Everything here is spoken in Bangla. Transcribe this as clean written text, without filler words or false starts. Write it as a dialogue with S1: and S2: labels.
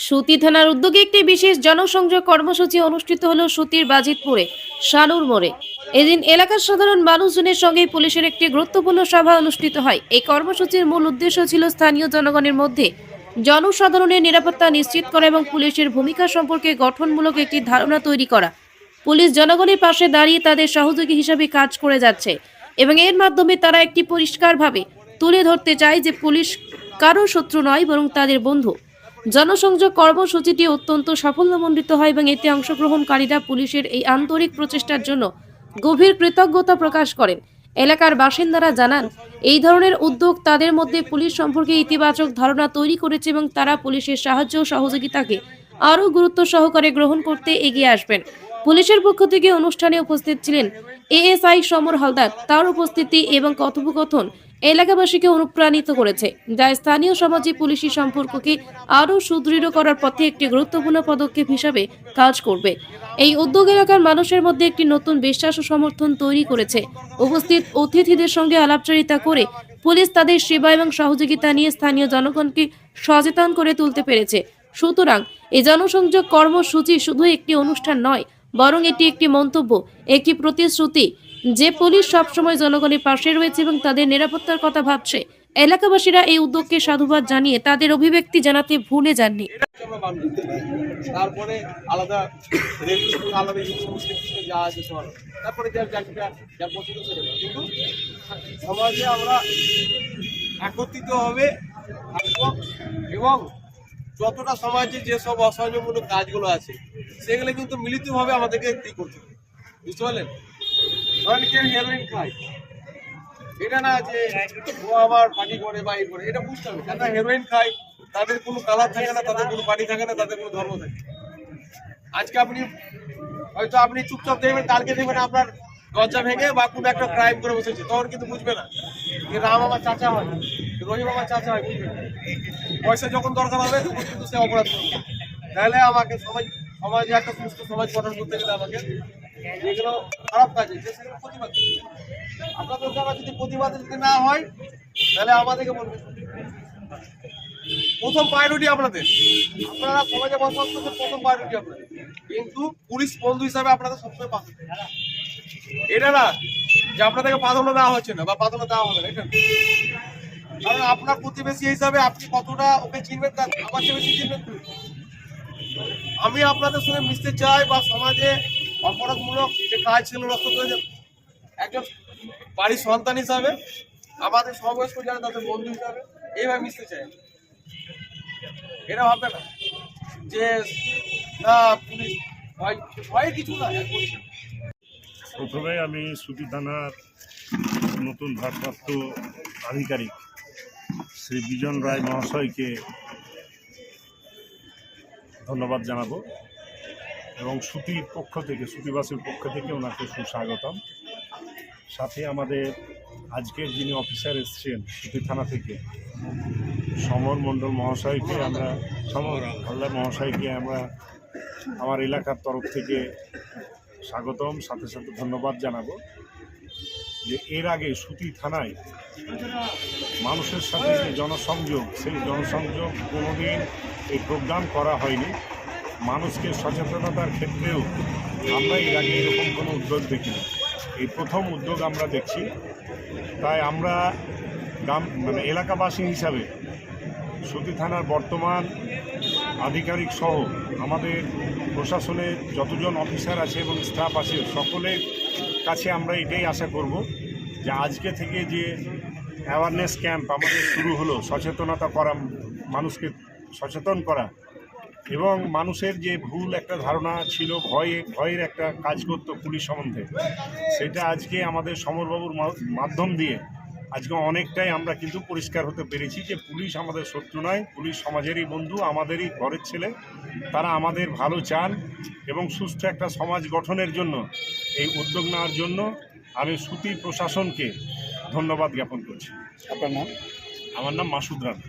S1: সুতি থানার উদ্যোগে একটি বিশেষ জনসংযোগ কর্মসূচি অনুষ্ঠিত হলো সুতির বাজিতপুরে শানুর মোড়ে। এদিন এলাকার সাধারণ মানুষজনের সঙ্গে পুলিশের একটি গুরুত্বপূর্ণ সভা অনুষ্ঠিত হয়। এই কর্মসূচির মূল উদ্দেশ্য ছিল স্থানীয় জনগণের মধ্যে জনসাধারণের নিরাপত্তা নিশ্চিত করা এবং পুলিশের ভূমিকা সম্পর্কে গঠনমূলক একটি ধারণা তৈরি করা। পুলিশ জনগণের পাশে দাঁড়িয়ে তাদের সহযোগী হিসেবে কাজ করে যাচ্ছে এবং এর মাধ্যমে তারা একটি পরিষ্কারভাবে তুলে ধরতে চায় যে পুলিশ কারো শত্রু নয়, বরং তাদের বন্ধু। জনসংযোগ কর্মসূচিটি অত্যন্ত সাফল্যমণ্ডিত হয় এবং এতে অংশগ্রহণকারীরা পুলিশের এই আন্তরিক প্রচেষ্টার জন্য গভীর কৃতজ্ঞতা প্রকাশ করেন। এলাকার বাসিন্দারা জানান, এই ধরনের উদ্যোগ তাদের মধ্যে পুলিশ সম্পর্কে ইতিবাচক ধারণা তৈরি করেছে এবং তারা পুলিশের সাহায্য ও সহযোগিতাকে আরও গুরুত্ব সহকারে গ্রহণ করতে এগিয়ে আসবেন। পুলিশের পক্ষ থেকে অনুষ্ঠানে উপস্থিত ছিলেন এএসআই সমর হালদার। তার উপস্থিতি এবং কথোপকথন এলাকাবাসীকে অনুপ্রাণিত করেছে, যা স্থানীয় সমাজে পুলিশি সম্পর্ককে আরও সুদৃঢ় করার পথে একটি গুরুত্বপূর্ণ পদক্ষেপ হিসাবে কাজ করবে। এই উদ্যোগ এলাকার মানুষের মধ্যে একটি নতুন বিশ্বাস ও সমর্থন তৈরি করেছে। উপস্থিত অতিথিদের সঙ্গে আলাপচারিতা করে পুলিশ তাদের সেবা এবং সহযোগিতা নিয়ে স্থানীয় জনগণকে সচেতন করে তুলতে পেরেছে। সুতরাং এই জনসংযোগ কর্মসূচি শুধু একটি অনুষ্ঠান নয়, বরং এটি একটি মন্তব্য, একটি প্রতিশ্রুতি যে পুলিশ সবসময় জনগণের পাশে রয়েছে এবং তাদের নিরাপত্তার কথা ভাবছে। এলাকাবাসীরা এই উদ্যোগকে সাধুবাদ জানিয়ে তাদের অভিব্যক্তি জানাতে ভুলে যাননি।
S2: তারপরে আলাদা আলাদা যা আছে তারপরে কিন্তু সমাজে আমরা একত্রিত হবে এবং যতটা সমাজে যেসব অসহযোগমূলক কাজগুলো আছে সেগুলো কিন্তু মিলিতভাবে আমাদেরকে করতে হবে। বুঝতে পারলেন? ধরেন কেউ হেরোইন খায়, এটা না যে ও আমার পার্টি করে বা এই করে, এটা বুঝতে হবে। যারা হেরোইন খায় তাদের কোনো কালার থাকে না, তাদের কোনো পার্টি থাকে না, তাদের কোনো ধর্ম থাকে। আজকে আপনি হয়তো আপনি চুপচাপ দেখবেন, কালকে দেখবেন আপনার দরজা ভেঙে বা কোনো একটা ক্রাইম করে বসেছে, তখন কিন্তু বুঝবে না যে রাম আমার চাচা হয়, রহিম আমার চাচা হয়, বুঝবে না। পয়সা যখন দরকার হবে তখন কিন্তু সে অপরাধ করবে। তাহলে আমাকে সমাজে একটা সুস্থ সমাজ গঠন করতে গেলে আমাকে যেগুলো খারাপ কাজ হচ্ছে সেগুলো প্রতিবাদ করতে হবে। আপনাদের দ্বারা যদি প্রতিবাদ যদি না হয় তাহলে আমাদেরকে বলবে। প্রথম প্রায়োরিটি আপনাদের, আপনারা সমাজে বসবাস করছেন, প্রথম প্রায়োরিটি আপনাদের, কিন্তু পুলিশ বন্ধু হিসাবে আপনাদের সবসময় পাশে। এটা না যে আপনাদেরকে প্রাধান্য দেওয়া হচ্ছে না বা প্রাধান্য দেওয়া হবে না, এটা কারণ আপনার প্রতিবেশী হিসাবে আপনি কতটা ওকে চিনবেন তার আমার চেয়ে বেশি চিনবেন। আমি আপনাদের সঙ্গে মিশতে চাই বা সমাজে অপরাধমূলক যে কাজ ছিল রক্ত করেছেন একজন বাড়ির সন্তান হিসাবে, আমাদের সমবয়স্ক যারা তাদের বন্ধু হিসাবে এইভাবে মিশতে চাই। এটা ভাববে না যে না পুলিশ ভয় কিছু না।
S3: প্রথমে আমি সুতি থানার নতুন ভারপ্রাপ্ত আধিকারিক শ্রী বিজন রায় মহাশয়কে ধন্যবাদ জানাবো এবং সুতির পক্ষ থেকে, সুতিবাসীর পক্ষ থেকে ওনাকে সুস্বাগতম। সাথে আমাদের আজকের যিনি অফিসার এসছেন সুতি থানা থেকে সমর মণ্ডল মহাশয়কে আমরা, সমর হালদার মহাশয়কে আমরা আমার এলাকার তরফ থেকে স্বাগতম, সাথে সাথে ধন্যবাদ জানাবো যে এর আগে সুতি থানায় মানুষের সাথে যে জনসংযোগ, সেই জনসংযোগ কোনোদিন এই প্রোগ্রাম করা হয়নি। মানুষকে সচেতনতার ক্ষেত্রেও আমরা এর আগে এরকম কোনো উদ্যোগ দেখিনি, এই প্রথম উদ্যোগ আমরা দেখছি। তাই আমরা এলাকাবাসী হিসাবে সুতি থানার বর্তমান আধিকারিক সহ আমাদের প্রশাসনের যতজন অফিসার আছে এবং স্টাফ আছে সকলের কাছে আমরা এটাই আশা করব যে আজকে থেকে যে অ্যাওয়ারনেস ক্যাম্প আমাদের শুরু হলো, সচেতনতা করা, মানুষকে সচেতন করা এবং মানুষের যে ভুল একটা ধারণা ছিল, ভয়ের একটা কাজ করতো পুলিশ সম্বন্ধে, সেটা আজকে আমাদের সমরবাবুর মাধ্যম দিয়ে আজকে অনেকটাই আমরা কিন্তু পরিষ্কার হতে পেরেছি যে পুলিশ আমাদের শত্রু নয়, পুলিশ সমাজেরই বন্ধু, আমাদেরই ঘরের ছেলে। তারা আমাদের ভালো চান এবং সুস্থ একটা সমাজ গঠনের জন্য এই উদ্যোগ নেওয়ার জন্য আমি সুতি প্রশাসনকে ধন্যবাদ জ্ঞাপন করছি।
S2: আপনার নাম?
S3: আমার নাম মাসুদ রানা।